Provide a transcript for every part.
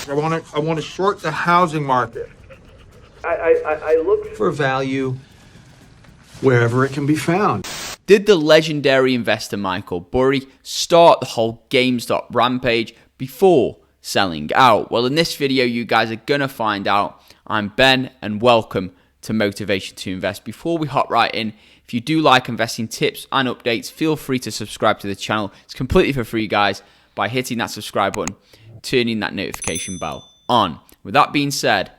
I want to short the housing market. I look For value wherever it can be found. Did the legendary investor Michael Burry start the whole GameStop rampage before selling out? Well, in this video, you guys are going to find out. I'm Ben, and welcome to Motivation to Invest. Before we hop right in, if you do like investing tips and updates, feel free to subscribe to the channel. It's completely for free, guys, by hitting that subscribe button, turning that notification bell on. With that being said,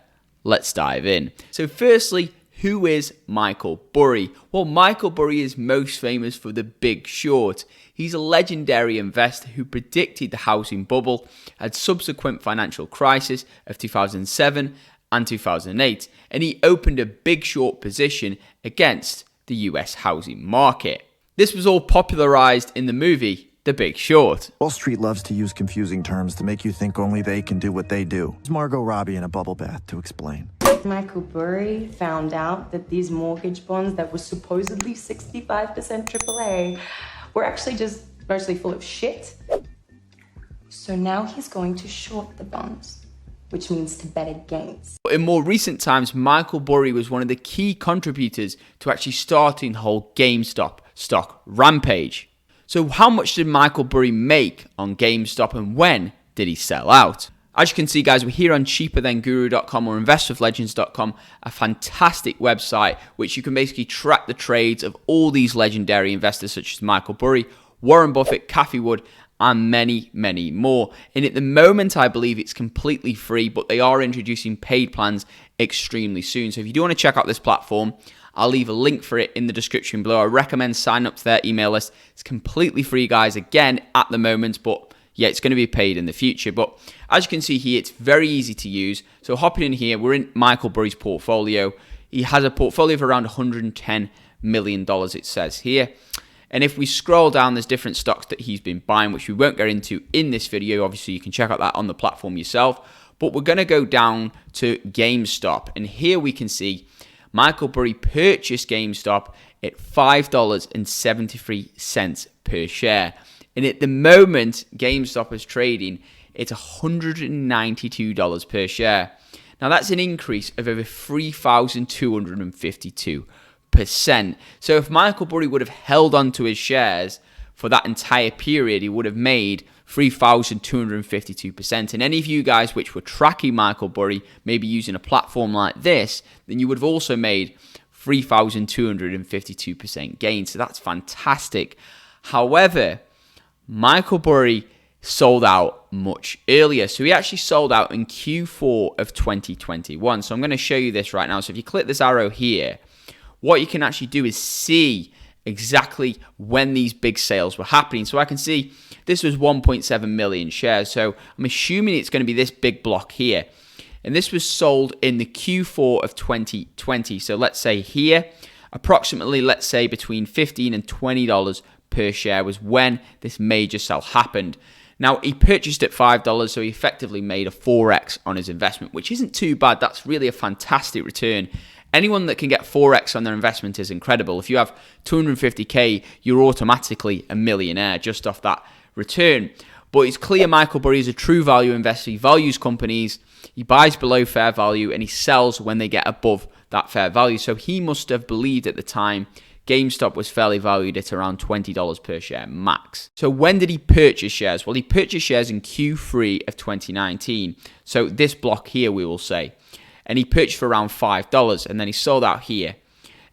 let's dive in. So firstly, who is Michael Burry? Well, Michael Burry is most famous for The Big Short. He's a legendary investor who predicted the housing bubble and subsequent financial crisis of 2007 and 2008, and he opened a big short position against the US housing market. This was all popularized in the movie The Big Short. Wall Street loves to use confusing terms to make you think only they can do what they do. It's Margot Robbie in a bubble bath to explain. Michael Burry found out that these mortgage bonds that were supposedly 65% AAA were actually just mostly full of shit. So now he's going to short the bonds, which means to bet against. In more recent times, Michael Burry was one of the key contributors to actually starting the whole GameStop stock rampage. So how much did Michael Burry make on GameStop, and when did he sell out? As you can see, guys, we're here on cheaperthanguru.com or investorwithlegends.com, a fantastic website which you can basically track the trades of all these legendary investors such as Michael Burry, Warren Buffett, Cathie Wood, and many, many more. And at the moment, I believe it's completely free, but they are introducing paid plans extremely soon. So if you do want to check out this platform, I'll leave a link for it in the description below. I recommend signing up to their email list. It's completely free, guys, again, at the moment, but yeah, it's going to be paid in the future. But as you can see here, it's very easy to use. So hopping in here, we're in Michael Burry's portfolio. He has a portfolio of around $110 million, it says here. And if we scroll down, there's different stocks that he's been buying, which we won't get into in this video. Obviously, you can check out that on the platform yourself. But we're going to go down to GameStop. And here we can see Michael Burry purchased GameStop at $5.73 per share. And at the moment, GameStop is trading at $192 per share. Now, that's an increase of over 3,252%. So if Michael Burry would have held on to his shares for that entire period, he would have made 3,252%. And any of you guys which were tracking Michael Burry, maybe using a platform like this, then you would have also made 3,252% gain. So that's fantastic. However, Michael Burry sold out much earlier. So he actually sold out in Q4 of 2021. So I'm going to show you this right now. So if you click this arrow here, what you can actually do is see exactly when these big sales were happening. So I can see this was 1.7 million shares. So I'm assuming it's going to be this big block here. And this was sold in the Q4 of 2020. So let's say here, approximately, let's say between $15 and $20 per share was when this major sell happened. Now, he purchased at $5, so he effectively made a 4x on his investment, which isn't too bad. That's really a fantastic return. Anyone that can get 4x on their investment is incredible. If you have 250K, you're automatically a millionaire just off that return. But it's clear Michael Burry is a true value investor. He values companies, he buys below fair value, and he sells when they get above that fair value. So he must have believed at the time GameStop was fairly valued at around $20 per share max. So when did he purchase shares? Well, he purchased shares in Q3 of 2019. So this block here, we will say. And he purchased for around $5, and then he sold out here.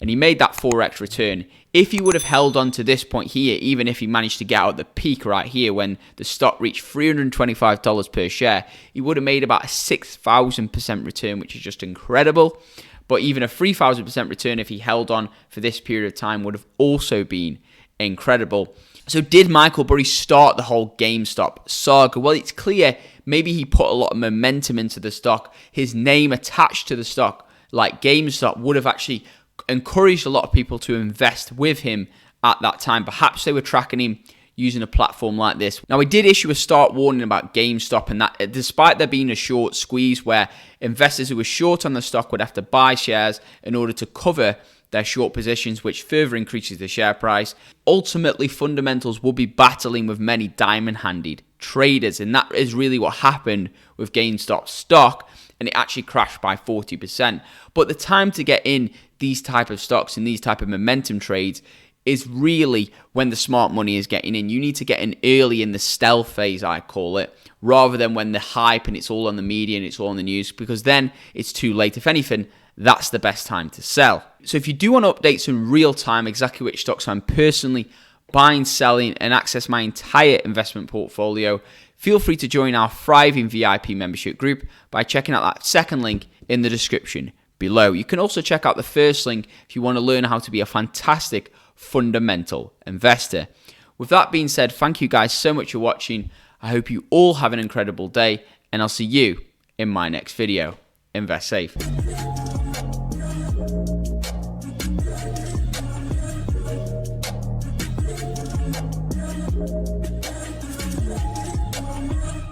And he made that 4x return. If he would have held on to this point here, even if he managed to get out the peak right here when the stock reached $325 per share, he would have made about a 6,000% return, which is just incredible. But even a 3,000% return if he held on for this period of time would have also been incredible. So did Michael Burry start the whole GameStop saga? Well, it's clear maybe he put a lot of momentum into the stock. His name attached to the stock, like GameStop, would have actually encouraged a lot of people to invest with him at that time. Perhaps they were tracking him using a platform like this. Now, we did issue a start warning about GameStop, and that despite there being a short squeeze where investors who were short on the stock would have to buy shares in order to cover their short positions, which further increases the share price. Ultimately, fundamentals will be battling with many diamond-handed traders. And that is really what happened with GameStop stock, and it actually crashed by 40%. But the time to get in these type of stocks and these type of momentum trades is really when the smart money is getting in. You need to get in early in the stealth phase, I call it, rather than when the hype and it's all on the media and it's all on the news, because then it's too late. If anything, that's the best time to sell. So if you do want updates in real time, exactly which stocks I'm personally buying, selling, and access my entire investment portfolio, feel free to join our thriving VIP membership group by checking out that second link in the description below. You can also check out the first link if you want to learn how to be a fantastic fundamental investor. With that being said, thank you guys so much for watching. I hope you all have an incredible day, and I'll see you in my next video. Invest safe.